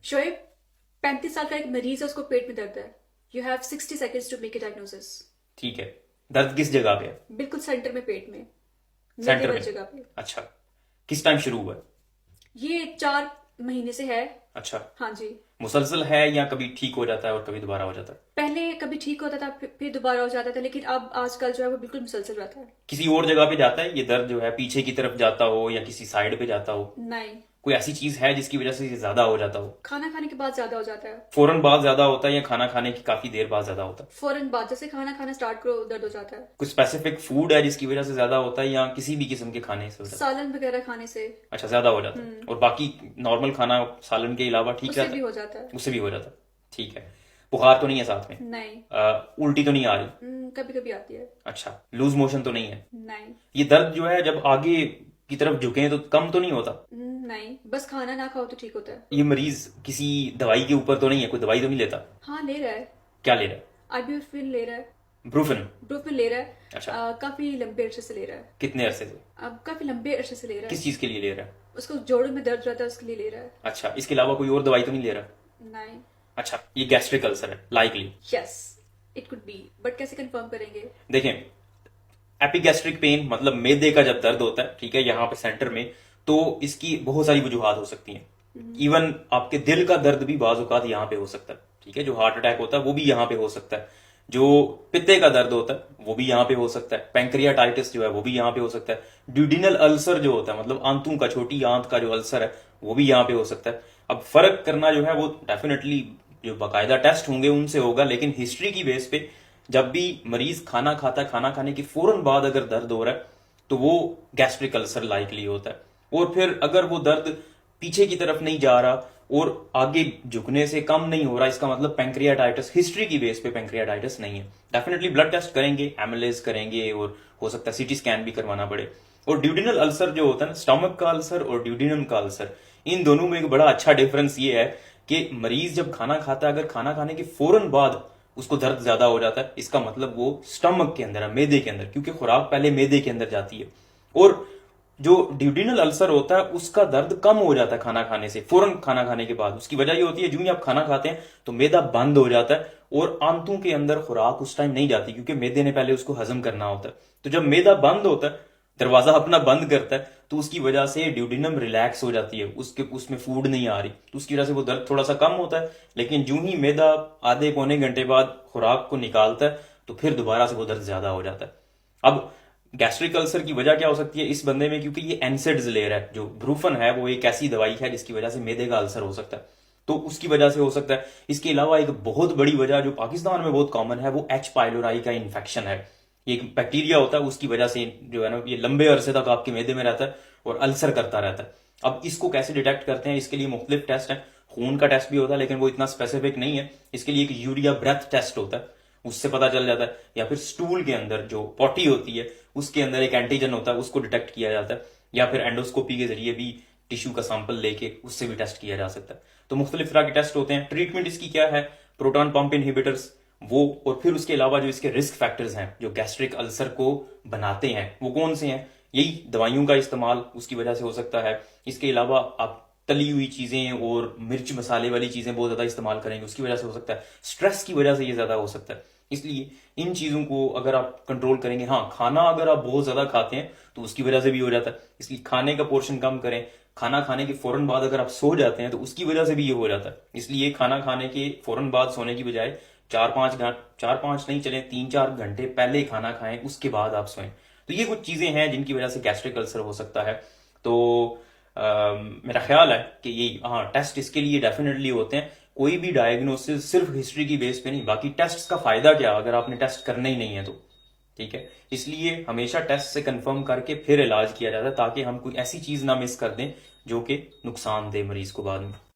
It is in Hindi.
शोएब, 35 साल का एक मरीज है, उसको पेट में दर्द है। You have 60 seconds to make a diagnosis. ठीक है। दर्द किस जगह पे है? बिल्कुल सेंटर में, पेट में, मेदे सेंटर वाली में। जगह पे। अच्छा। किस टाइम शुरू हुआ है? ये 4 महीने से है। अच्छा। हाँ जी। मुसलसल है या कभी ठीक हो जाता है और कभी दोबारा हो जाता है? पहले कभी ठीक होता था, फिर दोबारा हो जाता था, लेकिन अब आजकल जो है वो बिल्कुल मुसलसल रहता है। किसी और जगह पे जाता है ये दर्द जो है, पीछे की तरफ जाता हो या किसी साइड पे जाता हो? नहीं। कोई ऐसी चीज है जिसकी वजह से ये ज्यादा हो जाता हो? खाना खाने के बाद ज्यादा हो जाता है। फौरन बाद ज्यादा होता है या खाना खाने की काफी देर बाद ज्यादा होता है? फौरन बाद, जैसे खाना खाना स्टार्ट करो दर्द हो जाता है। कुछ स्पेसिफिक फूड है जिसकी वजह से ज्यादा होता है या किसी भी किस्म के खाने से होता है? सालन वगैरह खाने से। अच्छा, ज्यादा हो जाता है। और बाकी नॉर्मल खाना सालन के अलावा ठीक उससे रहता भी है? हो जाता है। उससे भी हो जाता है। ठीक है। बुखार तो नहीं है साथ में? नहीं। उल्टी तो नहीं आ रही? कभी कभी आती है। अच्छा, लूज मोशन तो नहीं है? नहीं। ये दर्द जो है जब आगे की तरफ झुके तो कम तो नहीं होता? नहीं, बस खाना ना खाओ तो ठीक होता है। ये मरीज किसी दवाई के ऊपर तो नहीं है? कोई दवाई तो नहीं लेता? हाँ, ले रहा है। क्या ले रहा है? आइब्यूप्रोफेन ले रहा है। ब्रूफिन? ब्रूफिन ले रहा है। अच्छा। काफी लंबे अरसे से ले रहा है। कितने अरसे से? अब काफी लंबे अरसे से ले रहा है। किस चीज के लिए ले रहा है? उसको जोड़ों में दर्द रहता है, उसके लिए ले रहा है। अच्छा, इसके अलावा कोई और दवाई तो नहीं ले रहा? नहीं। अच्छा, ये गैस्ट्रिक अल्सर है likely? Yes, it could be, but कैसे कंफर्म करेंगे? देखें, एपिगैस्ट्रिक पेन मतलब मैदे का जब दर्द होता है, ठीक है, यहाँ पे सेंटर में, तो इसकी बहुत सारी वजूहात हो सकती हैं। इवन आपके दिल का दर्द भी बाज औकात यहाँ पे हो सकता है, ठीक है, जो हार्ट अटैक होता है वो भी यहाँ पे हो सकता है, जो पित्ते का दर्द होता है वो भी यहाँ पे हो सकता है, पैंक्रियाटाइटिस जो है वो भी यहाँ पे हो सकता है, ड्यूडिनल अल्सर जो होता है मतलब आंतों का, छोटी आंत का जो अल्सर है वो भी यहाँ पे हो सकता है। अब फर्क करना जो है वो डेफिनेटली जो बाकायदा टेस्ट होंगे उनसे होगा, लेकिन हिस्ट्री की बेस पे जब भी मरीज खाना खाता है, खाना खाने के फौरन बाद अगर दर्द हो रहा है तो वो गैस्ट्रिक अल्सर लाइकली होता है। और फिर अगर वो दर्द पीछे की तरफ नहीं जा रहा और आगे झुकने से कम नहीं हो रहा, इसका मतलब पैंक्रियाटाइटिस, हिस्ट्री की बेस पे पैंक्रियाटाइटिस नहीं है। डेफिनेटली ब्लड टेस्ट करेंगे, एमएलएस करेंगे और हो सकता है सीटी स्कैन भी करवाना पड़े। और ड्यूडिनल अल्सर जो होता है ना, स्टमक का अल्सर और ड्यूडिनम का अल्सर, इन दोनों में एक बड़ा अच्छा डिफरेंस ये है कि मरीज जब खाना खाता है, अगर खाना खाने के फौरन बाद उसको दर्द ज्यादा हो जाता है, इसका मतलब वो स्टमक के अंदर है, मैदे के अंदर, क्योंकि खुराक पहले मैदे के अंदर जाती है। और जो ड्यूडिनल अल्सर होता है उसका दर्द कम हो जाता है खाना खाने से, फौरन खाना खाने के बाद। उसकी वजह ये होती है, जो ही आप खाना खाते हैं तो मैदा बंद हो जाता है और आंतों के अंदर खुराक उस टाइम नहीं जाती, क्योंकि मैदे ने पहले उसको हजम करना होता है। तो जब मैदा बंद होता है, दरवाजा अपना बंद करता है, तो उसकी वजह से ड्यूडिनम रिलैक्स हो जाती है, उसके उसमें फूड नहीं आ रही, तो उसकी वजह से वो दर्द थोड़ा सा कम होता है। लेकिन जो ही मैदा आधे पौने घंटे बाद खुराक को निकालता है तो फिर दोबारा से वो दर्द ज्यादा हो जाता है। अब गैस्ट्रिक अल्सर की वजह क्या हो सकती है इस बंदे में? क्योंकि ये एनसेड्स ले रहा है, जो ब्रूफन है वो एक ऐसी दवाई है जिसकी वजह से मैदे का अल्सर हो सकता है, तो उसकी वजह से हो सकता है। इसके अलावा एक बहुत बड़ी वजह जो पाकिस्तान में बहुत कॉमन है वो एच पाइलोराई का इन्फेक्शन है। ये एक बैक्टीरिया होता है, उसकी वजह से जो है ना ये लंबे अरसे तक आपके मैदे में रहता है और अल्सर करता रहता है। अब इसको कैसे डिटेक्ट करते हैं? इसके लिए मुख्तलिफ टेस्ट हैं। खून का टेस्ट भी होता है लेकिन वो इतना स्पेसिफिक नहीं है। इसके लिए एक यूरिया ब्रेथ टेस्ट होता है, उससे पता चल जाता है। या फिर स्टूल के अंदर जो पॉटी होती है उसके अंदर एक एंटीजन होता है, उसको डिटेक्ट किया जाता है। या फिर एंडोस्कोपी के जरिए भी टिश्यू का सैंपल लेके उससे भी टेस्ट किया जा सकता है। तो मुख्तलिफ तरह के टेस्ट होते हैं। ट्रीटमेंट इसकी क्या है? प्रोटॉन पंप इनहिबिटर्स वो, और फिर उसके अलावा जो इसके रिस्क फैक्टर्स हैं जो गैस्ट्रिक अल्सर को बनाते हैं वो कौन से हैं? यही दवाइयों का इस्तेमाल उसकी वजह से हो सकता है। इसके अलावा आप तली हुई चीजें और मिर्च मसाले वाली चीजें बहुत ज्यादा इस्तेमाल करेंगे, उसकी वजह से हो सकता है। स्ट्रेस की वजह से ये ज्यादा हो सकता है। इसलिए इन चीजों को अगर आप कंट्रोल करेंगे, हाँ, खाना अगर आप बहुत ज्यादा खाते हैं तो उसकी वजह से भी हो जाता है, इसलिए खाने का पोर्शन कम करें। खाना खाने के फौरन बाद अगर आप सो जाते हैं तो उसकी वजह से भी ये हो जाता है, इसलिए खाना खाने के फौरन बाद सोने की बजाय 4-5 नहीं चले 3-4 घंटे पहले खाना खाएं, उसके बाद आप सोएं। तो ये कुछ चीजें हैं जिनकी वजह से गैस्ट्रिक अल्सर हो सकता है। तो मेरा ख्याल है कि ये, हाँ, टेस्ट इसके लिए डेफिनेटली होते हैं। कोई भी डायग्नोसिस सिर्फ हिस्ट्री की बेस पे नहीं, बाकी टेस्ट का फायदा क्या अगर आपने टेस्ट करने ही नहीं है तो, ठीक है। इसलिए हमेशा टेस्ट से कंफर्म करके फिर इलाज किया जाता है, ताकि हम कोई ऐसी चीज ना मिस कर दें जो कि नुकसान दे मरीज को बाद में।